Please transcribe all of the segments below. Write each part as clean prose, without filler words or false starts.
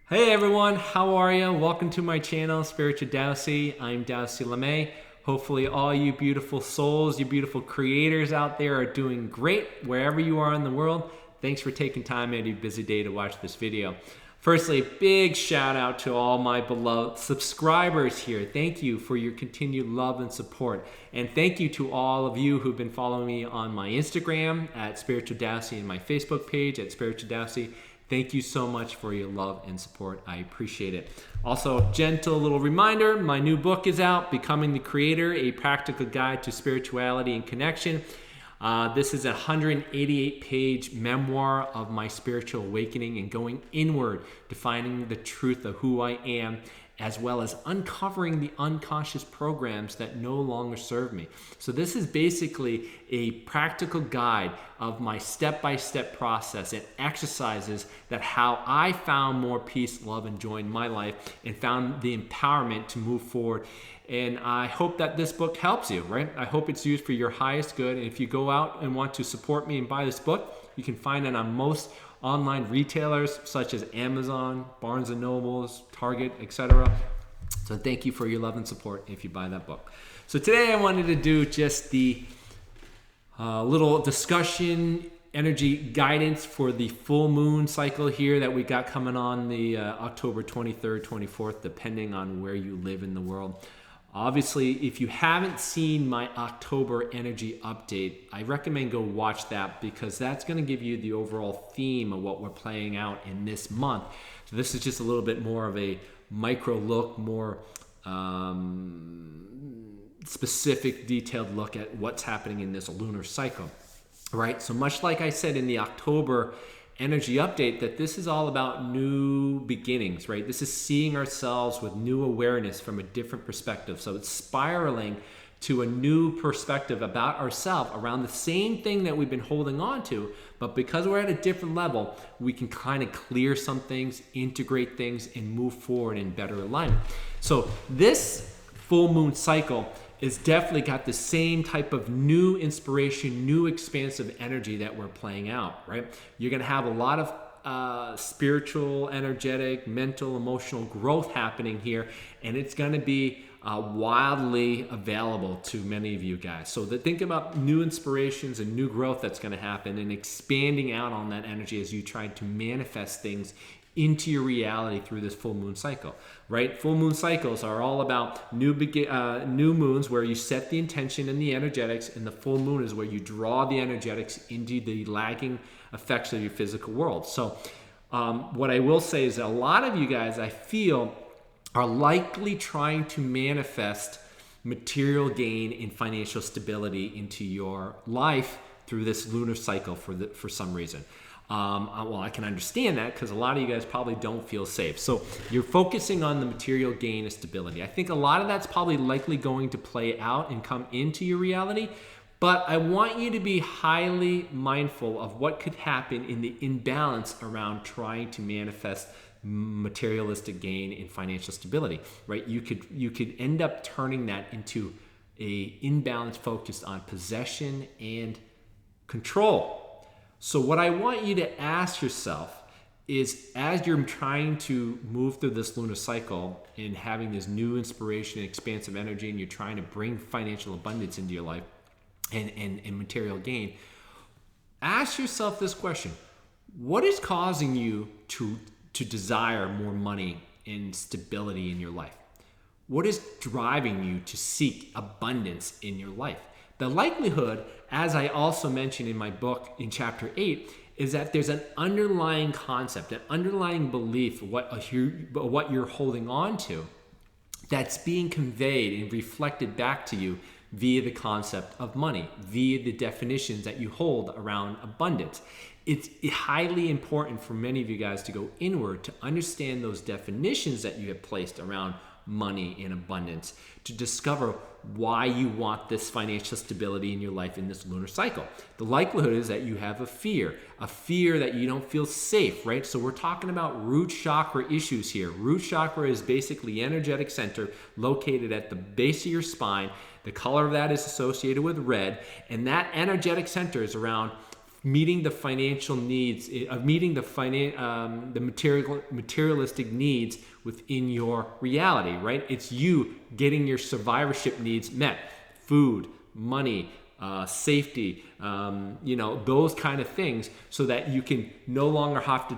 Hey everyone, how are you? Welcome to my channel, Spiritual Dowsey. I'm Dowsey LeMay. Hopefully all you beautiful souls, you beautiful creators out there are doing great wherever you are in the world. Thanks for taking time out of your busy day to watch this video. Firstly, big shout out to all my beloved subscribers here. Thank you for your continued love and support. And thank you to all of you who've been following me on my Instagram at Spiritual Dowsey and my Facebook page at Spiritual Dowsey. Thank you so much for your love and support. I appreciate it. Also, gentle little reminder, my new book is out, Becoming the Creator, A Practical Guide to Spirituality and Connection. This is a 188-page memoir of my spiritual awakening and going inward to finding the truth of who I am, as well as uncovering the unconscious programs that no longer serve me. So this is basically a practical guide of my step-by-step process and exercises that how I found more peace, love, and joy in my life and found the empowerment to move forward. And I hope that this book helps you, right? I hope it's used for your highest good. And if you go out and want to support me and buy this book, you can find it on most online retailers such as Amazon, Barnes & Nobles, Target, etc. So thank you for your love and support if you buy that book. So today I wanted to do just the little discussion, energy guidance for the full moon cycle here that we got coming on the October 23rd, 24th, depending on where you live in the world. Obviously, if you haven't seen my October energy update, I recommend go watch that because that's going to give you the overall theme of what we're playing out in this month. So this is just a little bit more of a micro look, more specific, detailed look at what's happening in this lunar cycle, right? So much like I said in the October energy update, that this is all about new beginnings, right? This is seeing ourselves with new awareness from a different perspective. So it's spiraling to a new perspective about ourselves around the same thing that we've been holding on to, but because we're at a different level, we can kind of clear some things, integrate things, and move forward in better alignment. So this full moon cycle is definitely got the same type of new inspiration, new expansive energy that we're playing out, right? You're gonna have a lot of spiritual, energetic, mental, emotional growth happening here, and it's gonna be wildly available to many of you guys. So think about new inspirations and new growth that's gonna happen and expanding out on that energy as you try to manifest things into your reality through this full moon cycle, right? Full moon cycles are all about new moons where you set the intention and the energetics, and the full moon is where you draw the energetics into the lagging effects of your physical world. So what I will say is that a lot of you guys, I feel, are likely trying to manifest material gain and financial stability into your life through this lunar cycle for some reason. Well, I can understand that because a lot of you guys probably don't feel safe. So you're focusing on the material gain and stability. I think a lot of that's probably likely going to play out and come into your reality. But I want you to be highly mindful of what could happen in the imbalance around trying to manifest materialistic gain and financial stability, right? You could end up turning that into a imbalance focused on possession and control. So what I want you to ask yourself is, as you're trying to move through this lunar cycle and having this new inspiration and expansive energy, and you're trying to bring financial abundance into your life and material gain, ask yourself this question: what is causing you to desire more money and stability in your life? What is driving you to seek abundance in your life? The likelihood, as I also mentioned in my book in chapter 8, is that there's an underlying concept, an underlying belief of what you're holding on to that's being conveyed and reflected back to you via the concept of money, via the definitions that you hold around abundance. It's highly important for many of you guys to go inward to understand those definitions that you have placed around money and abundance, to discover why you want this financial stability in your life in this lunar cycle. The likelihood is that you have a fear that you don't feel safe, right? So we're talking about root chakra issues here. Root chakra is basically the energetic center located at the base of your spine. The color of that is associated with red, and that energetic center is around meeting the financial needs, of meeting the materialistic needs within your reality, right? It's you getting your survivorship needs met: food, money, safety, those kind of things, so that you can no longer have to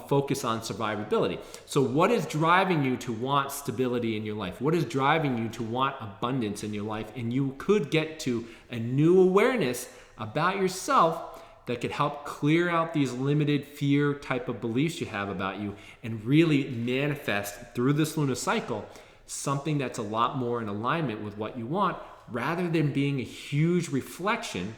focus on survivability. So what is driving you to want stability in your life? What is driving you to want abundance in your life? And you could get to a new awareness about yourself that could help clear out these limited fear type of beliefs you have about you, and really manifest through this lunar cycle something that's a lot more in alignment with what you want, rather than being a huge reflection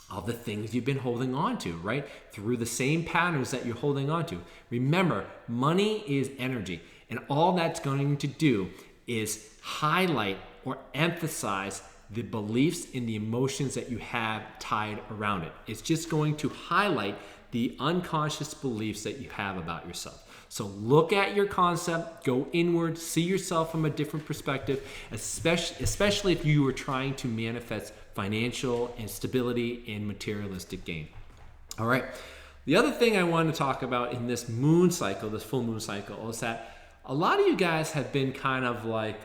of the things you've been holding on to, right? Through the same patterns that you're holding on to. Remember, money is energy, and all that's going to do is highlight or emphasize the beliefs and the emotions that you have tied around it. It's just going to highlight the unconscious beliefs that you have about yourself. So look at your concept, go inward, see yourself from a different perspective, especially if you are trying to manifest financial and stability and materialistic gain. All right. The other thing I want to talk about in this moon cycle, this full moon cycle, is that a lot of you guys have been kind of like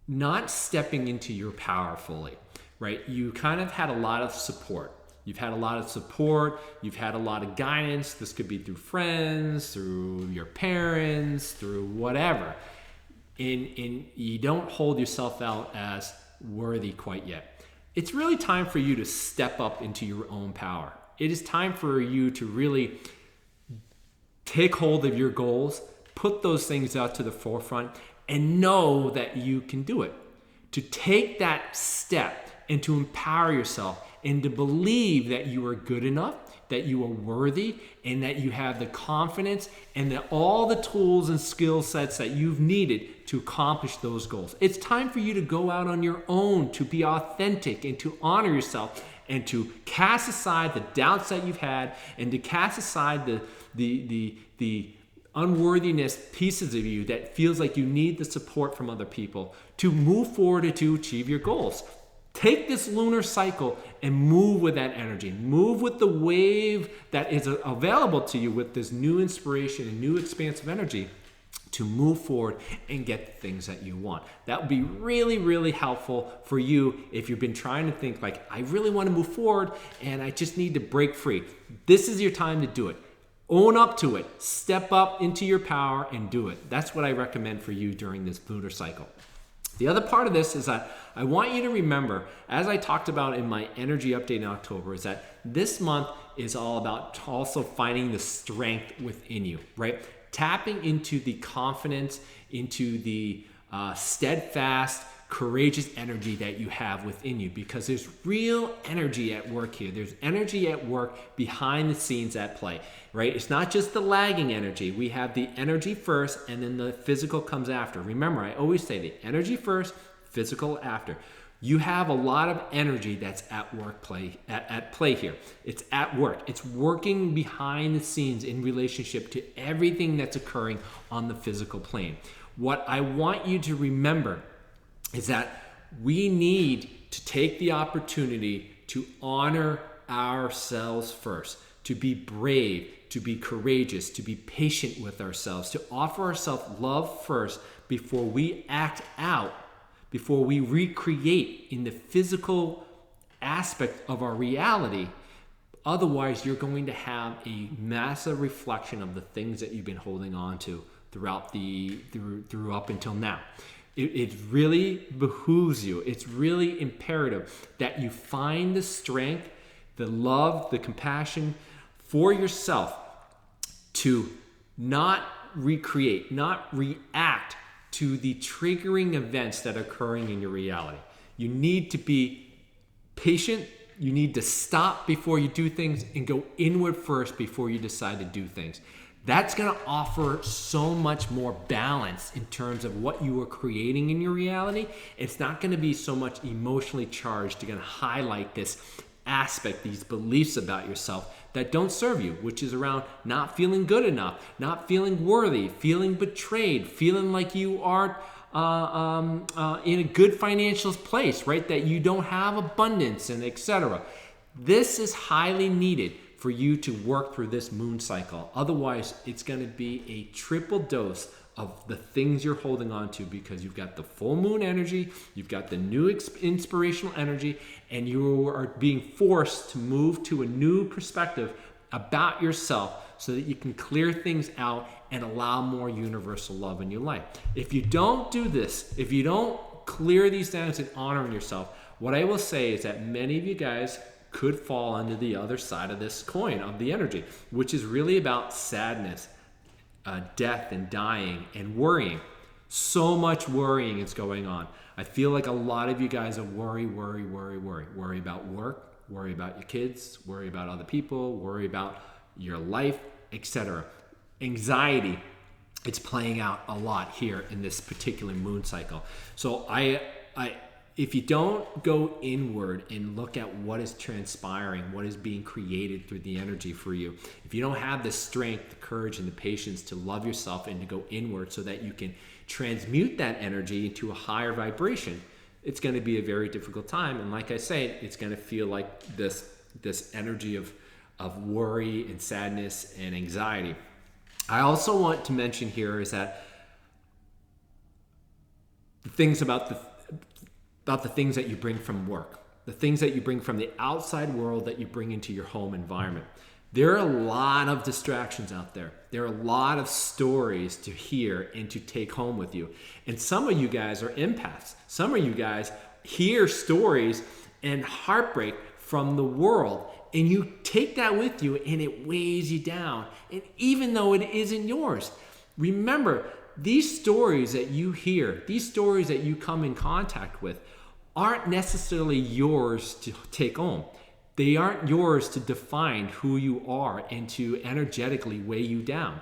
not stepping into your power fully, right? You kind of had a lot of support. You've had a lot of support. You've had a lot of guidance. This could be through friends, through your parents, through whatever. And you don't hold yourself out as worthy quite yet. It's really time for you to step up into your own power. It is time for you to really take hold of your goals, put those things out to the forefront, and know that you can do it. To take that step and to empower yourself, and to believe that you are good enough, that you are worthy, and that you have the confidence and that all the tools and skill sets that you've needed to accomplish those goals. It's time for you to go out on your own, to be authentic and to honor yourself, and to cast aside the doubts that you've had, and to cast aside the unworthiness pieces of you that feels like you need the support from other people to move forward and to achieve your goals. Take this lunar cycle and move with that energy. Move with the wave that is available to you with this new inspiration and new expansive energy to move forward and get the things that you want. That would be really, really helpful for you if you've been trying to think like, I really want to move forward and I just need to break free. This is your time to do it. Own up to it. Step up into your power and do it. That's what I recommend for you during this lunar cycle. The other part of this is that I want you to remember, as I talked about in my energy update in October, is that this month is all about also finding the strength within you, right? Tapping into the confidence, into the steadfast, courageous energy that you have within you, because there's real energy at work here. There's energy at work behind the scenes at play, right? It's not just the lagging energy. We have the energy first and then the physical comes after. Remember, I always say the energy first, physical after. You have a lot of energy that's at play here. It's at work. It's working behind the scenes in relationship to everything that's occurring on the physical plane. What I want you to remember is that we need to take the opportunity to honor ourselves first, to be brave, to be courageous, to be patient with ourselves, to offer ourselves love first before we act out, before we recreate in the physical aspect of our reality. Otherwise, you're going to have a massive reflection of the things that you've been holding on to through up until now. It really behooves you. It's really imperative that you find the strength, the love, the compassion for yourself to not recreate, not react to the triggering events that are occurring in your reality. You need to be patient. You need to stop before you do things and go inward first before you decide to do things. That's going to offer so much more balance in terms of what you are creating in your reality. It's not going to be so much emotionally charged. You're going to highlight this aspect, these beliefs about yourself that don't serve you, which is around not feeling good enough, not feeling worthy, feeling betrayed, feeling like you aren't in a good financial place, right? That you don't have abundance and etc. This is highly needed for you to work through this moon cycle. Otherwise, it's going to be a triple dose of the things you're holding on to, because you've got the full moon energy, you've got the new inspirational energy, and you are being forced to move to a new perspective about yourself so that you can clear things out and allow more universal love in your life. If you don't do this, if you don't clear these down and honor yourself, what I will say is that many of you guys could fall under the other side of this coin of the energy, which is really about sadness, death and dying and worrying. So much worrying is going on. I feel like a lot of you guys are worry about work, worry about your kids, worry about other people, worry about your life, etc. Anxiety, it's playing out a lot here in this particular moon cycle. So if you don't go inward and look at what is transpiring, what is being created through the energy for you, if you don't have the strength, the courage, and the patience to love yourself and to go inward so that you can transmute that energy into a higher vibration, it's going to be a very difficult time. And like I say, it's going to feel like this energy of worry and sadness and anxiety. I also want to mention here is that the things about the things that you bring from work, the things that you bring from the outside world that you bring into your home environment. There are a lot of distractions out there. There are a lot of stories to hear and to take home with you. And some of you guys are empaths. Some of you guys hear stories and heartbreak from the world, and you take that with you and it weighs you down. And even though it isn't yours, remember, these stories that you hear, these stories that you come in contact with, aren't necessarily yours to take home. They aren't yours to define who you are and to energetically weigh you down.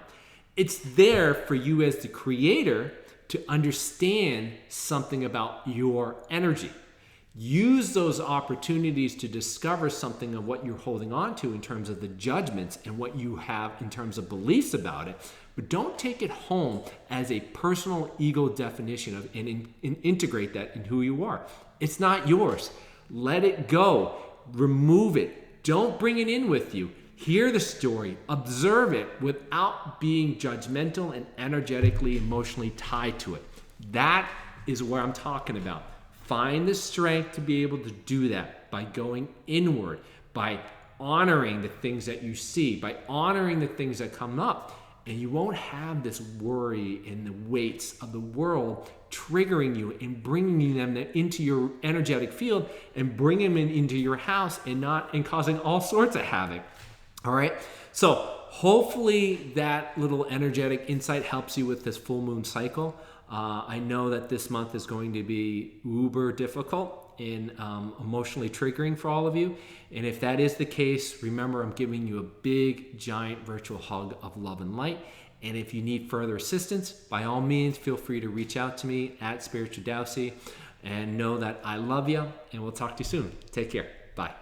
It's there for you as the creator to understand something about your energy. Use those opportunities to discover something of what you're holding on to in terms of the judgments and what you have in terms of beliefs about it. But don't take it home as a personal ego definition of and integrate that in who you are. It's not yours. Let it go. Remove it. Don't bring it in with you. Hear the story. Observe it without being judgmental and energetically, emotionally tied to it. That is what I'm talking about. Find the strength to be able to do that by going inward, by honoring the things that you see, by honoring the things that come up. And you won't have this worry and the weights of the world triggering you and bringing them into your energetic field and bringing them into your house and causing all sorts of havoc. All right. So hopefully that little energetic insight helps you with this full moon cycle. I know that this month is going to be uber difficult and emotionally triggering for all of you. And if that is the case, remember, I'm giving you a big, giant virtual hug of love and light. And if you need further assistance, by all means, feel free to reach out to me at Spiritual Dowsey, and know that I love you, and we'll talk to you soon. Take care. Bye.